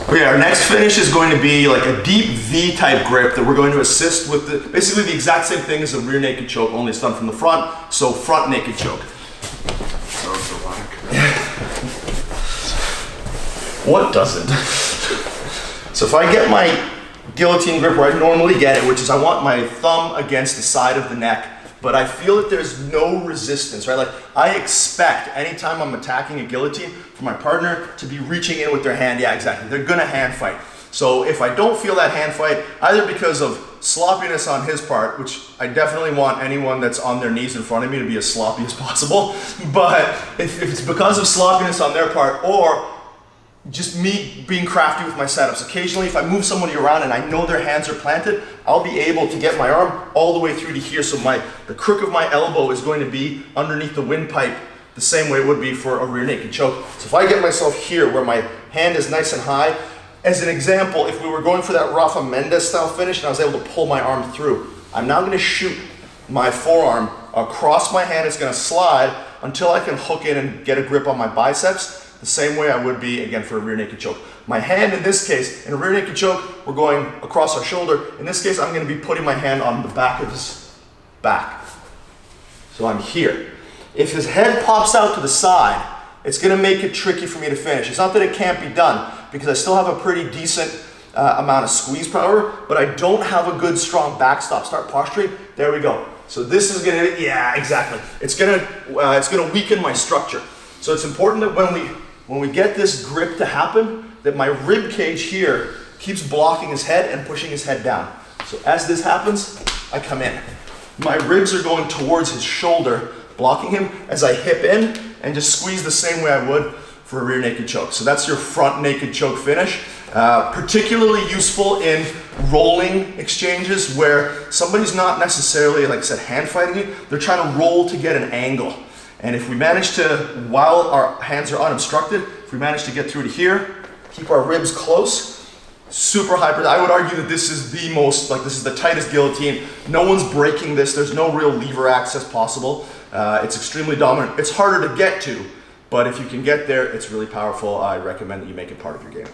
Okay, our next finish is going to be like a deep V type grip that we're going to assist with basically the exact same thing as a rear naked choke, only it's done from the front, so front naked choke. What doesn't? So if I get my guillotine grip where I normally get it, which is I want my thumb against the side of the neck, but I feel that there's no resistance, right? Like I expect anytime I'm attacking a guillotine for my partner to be reaching in with their hand. Yeah, exactly. They're gonna hand fight. So if I don't feel that hand fight, either because of sloppiness on his part, which I definitely want anyone that's on their knees in front of me to be as sloppy as possible, but if it's because of sloppiness on their part, or just me being crafty with my setups. Occasionally, if I move somebody around and I know their hands are planted, I'll be able to get my arm all the way through to here. So the crook of my elbow is going to be underneath the windpipe the same way it would be for a rear naked choke. So if I get myself here where my hand is nice and high, as an example, if we were going for that Rafa Mendes style finish and I was able to pull my arm through, I'm now going to shoot my forearm across my hand. It's going to slide until I can hook in and get a grip on my biceps, the same way I would be, again, for a rear naked choke. My hand, in this case, in a rear naked choke, we're going across our shoulder. In this case, I'm going to be putting my hand on the back of his back. So I'm here. If his head pops out to the side, it's going to make it tricky for me to finish. It's not that it can't be done, because I still have a pretty decent amount of squeeze power, but I don't have a good, strong backstop. Start posturing. There we go. So this is going to, yeah, exactly. It's going to weaken my structure. So it's important that when we get this grip to happen, that my rib cage here keeps blocking his head and pushing his head down. So as this happens, I come in. My ribs are going towards his shoulder, blocking him as I hip in and just squeeze the same way I would for a rear naked choke. So that's your front naked choke finish. Particularly useful in rolling exchanges where somebody's not necessarily, like I said, hand fighting you. They're trying to roll to get an angle. And if we manage to, while our hands are unobstructed, if we manage to get through to here, keep our ribs close, super high. I would argue that this is the most, like this is the tightest guillotine. No one's breaking this. There's no real lever access possible. It's extremely dominant. It's harder to get to, but if you can get there, it's really powerful. I recommend that you make it part of your game.